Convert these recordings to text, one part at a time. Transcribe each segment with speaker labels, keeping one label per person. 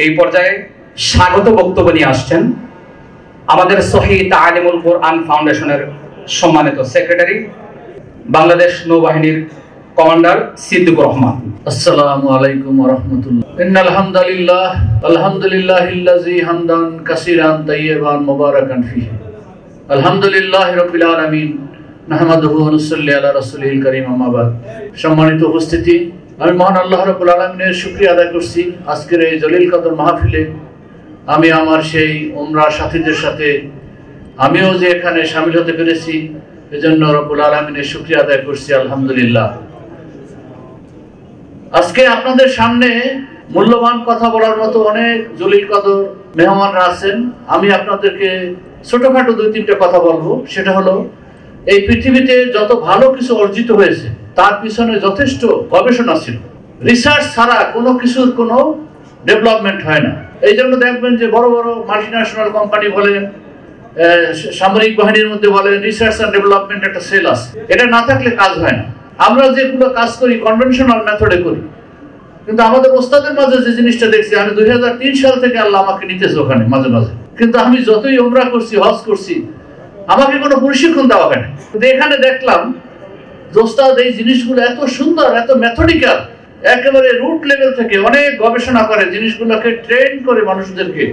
Speaker 1: এই পর্যায়ে স্বাগত বক্তব্য নিয়ে আসছেন আমাদের সহিহ তালিমুল কোরআন ফাউন্ডেশনের সম্মানিত সেক্রেটারি, বাংলাদেশ নৌবাহিনীর কমান্ডার সিদ্দিকুর রহমান।
Speaker 2: আসসালামু আলাইকুম ওয়া রাহমাতুল্লাহ। ইন্নাল হামদালিল্লাহ আলহামদুলিল্লাহিল্লাযী হামদান কাসীরান তাইয়্যিবান মুবারাকান ফীহি। আলহামদুলিল্লাহি রাব্বিল আলামিন। নাহমাদুহু ওয়া নুসাল্লি আলা রাসূলিল কারীম, আম্মা বাদ। সম্মানিত উপস্থিতি, আমি মহান আল্লাহ রাব্বুল আলামিনের শুকরিয়া আদায় করছি আজকের এই জলিল কদর মাহফিলে আমি আমার সেই উমরা সাথীদের সাথে আমিও যে এখানে শামিল হতে পেরেছি, এজন্য রব্বুল আলামিনের শুকরিয়া আদায় করছি, আলহামদুলিল্লাহ। আজকে আপনাদের সামনে মূল্যবান কথা বলার মতো অনেক জলিল কদর মেহমানরা আছেন। আমি আপনাদেরকে ছোটখাটো 2-3টা কথা বলবো। সেটা হলো, এই পৃথিবীতে যত ভালো কিছু অর্জিত হয়েছে তার পিছনে যথেষ্ট গবেষণা ছিল। রিসার্চ ছাড়া কোনো কিছুর কোনো ডেভেলপমেন্ট হয় না। এই জন্য দেখবেন যে বড় বড় মাল্টিন্যাশনাল কোম্পানি বলেন, সামরিক বাহিনীর মধ্যে বলেন, রিসার্চ অ্যান্ড ডেভেলপমেন্ট একটা সেল আছে। এটা না থাকলে কাজ হয় না। আমরা যেগুলো কাজ করি কনভেনশনাল মেথডে করি, কিন্তু আমাদের ওস্তাদের মাঝে যে জিনিসটা দেখছি, আমি 2003 সাল থেকে আল্লাহ আমাকে নিতেছে ওখানে মাঝে মাঝে, কিন্তু আমি যতই উমরা করছি, হজ করছি, আমাকে কোনো প্রশিক্ষণ দেওয়া হয় না। কিন্তু এখানে দেখলাম ওস্তাদ এই জিনিসগুলো এত সুন্দর, এত মেথডিক্যাল, একেবারে রুট লেভেল থেকে অনেক গবেষণা করে জিনিসগুলোকে ট্রেন করে মানুষদেরকে।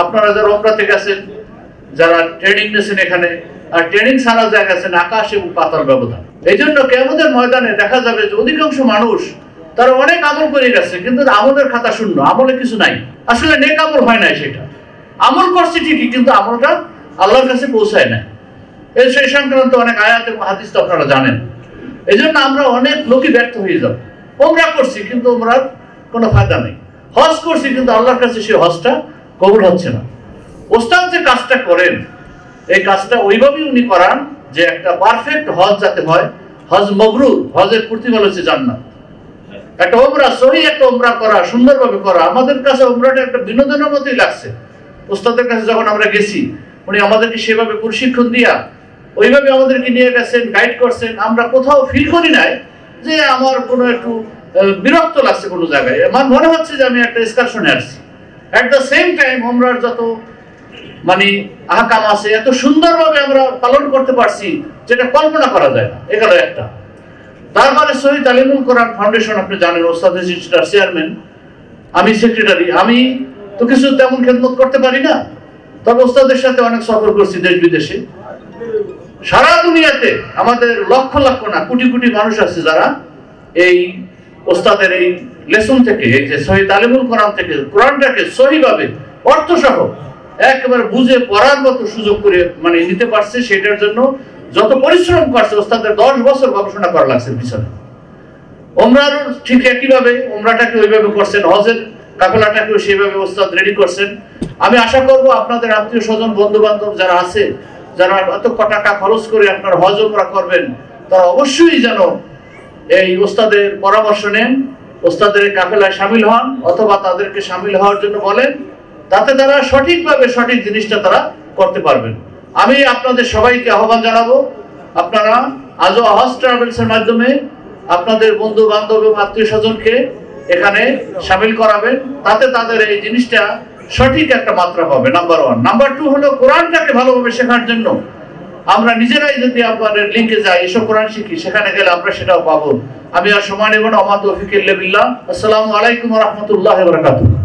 Speaker 2: আপনারা যারা উমরাতে গেছেন, যারা ট্রেনিং নিয়েছেন এখানে, আর ট্রেনিং ছাড়া যা গেছেন, আকাশ এবং পাতাল ব্যবধান। এই জন্য কিয়ামতের ময়দানে দেখা যাবে যে অধিকাংশ মানুষ তারা অনেক আমল করে গেছে, কিন্তু আমলের খাতা শূন্য, আমলে কিছু নাই। আসলে নেক আমল হয় নাই, সেটা আমল করছে ঠিকই, কিন্তু আমলটা আল্লাহর কাছে পৌঁছায় না। এই সেই সংক্রান্ত অনেক আয়াত এবং হাদিস তো আপনারা জানেন। এই জন্য আমরা অনেক লোকই ব্যর্থ হয়ে যাব। উমরা করছি কিন্তু উমরার কোনো ফায়দা নেই, হজ করছি কিন্তু আল্লাহর কাছে সেই হজটা কবুল হচ্ছে না। ওস্তাদ যে কাজটা করেন, এই কাজটা ওইভাবেই উনি করান যে একটা পারফেক্ট হজ যাতে হয়, হজ মবরুর, হজের প্রতিফল হচ্ছে জান্নাত। একটা উমরা, সহি একটা উমরা করা, সুন্দরভাবে করা। আমাদের কাছে উমরাটা একটা বিনোদনের মতোই লাগছে। ওস্তাদের কাছে যখন আমরা গেছি, উনি আমাদেরকে সেভাবে প্রশিক্ষণ দিয়া ওইভাবে আমাদেরকে নিয়ে গেছেন, গাইড করছেন। আমরা কোথাও ফিল করি নাই যে আমার কোনো একটু বিরক্ত লাগছে কোনো জায়গায়। আমার মনে হচ্ছে যে আমি একটা এক্সকারশনে আসছি। এট দ্য সেম টাইম উমরার যত মানে আহকাম আছে এত সুন্দরভাবে আমরা পালন করতে পারছি যেটা কল্পনা করা যায় না। এগুলো একটা। তারপরে সহিহ তালিমুল কোরআন ফাউন্ডেশন, আপনি জানেন, ওস্তাদ চেয়ারম্যান, আমি সেক্রেটারি। আমি তো কিছু তেমন খেদমত করতে পারি না, তবে ওস্তাদের সাথে অনেক সফর করছি দেশ বিদেশে। সারা দুনিয়াতে আমাদের লক্ষ লক্ষ না কোটি কোটি মানুষ আছে যারা এই ওস্তাদের এই লেসন থেকে, এই যে সহিহ তালিমুল কোরআন থেকে কোরআনটাকে সহিভাবে অর্থসহ একেবারে বুঝে পড়ার মতো সুযোগ করে মানে নিতে পারছে। সেটার জন্য যত পরিশ্রম করছে, ওস্তাদের 10 বছর গবেষণা করা লাগছে পিছনে। উমরার ঠিক একইভাবে উমরাটাকে ওইভাবে করছেন, হজের কাফেলাটাকেও সেইভাবে ওস্তাদ রেডি করছেন। আমি আশা করব আপনাদের আত্মীয় স্বজন, বন্ধু বান্ধব যারা আছে, যারা এত টাকা খরচ করে আপনার হজ উমরা করবেন, তারা অবশ্যই যেন এই ওস্তাদের পরামর্শ নেন, ওস্তাদের কাফেলায় সামিল হন, অথবা তাদেরকে সামিল হওয়ার জন্য বলেন। তাতে তারা সঠিকভাবে সঠিক জিনিসটা তারা করতে পারবেন। আমি আপনাদের সবাইকে আহ্বান জানাবো, আপনারা আজও হজ ট্রাভেলস এর মাধ্যমে আপনাদের বন্ধু বান্ধব এবং আত্মীয় স্বজনকে এখানে সামিল করাবেন। তাতে তাদের এই জিনিসটা সঠিক একটা মাত্রা পাবে, নাম্বার 1। নাম্বার 2 হলো, কোরআনটাকে ভালোভাবে শেখার জন্য আমরা নিজেরাই যদি আপনাদের লিঙ্কে যাই, এসব কোরআন শিখি, সেখানে গেলে আমরা সেটাও পাবো। আমি আর সময় নেব না। ওমা তৌফিক ইল্লা বিল্লাহ। আসসালামু আলাইকুম ওয়া রাহমাতুল্লাহি ওয়া বারাকাতুহু।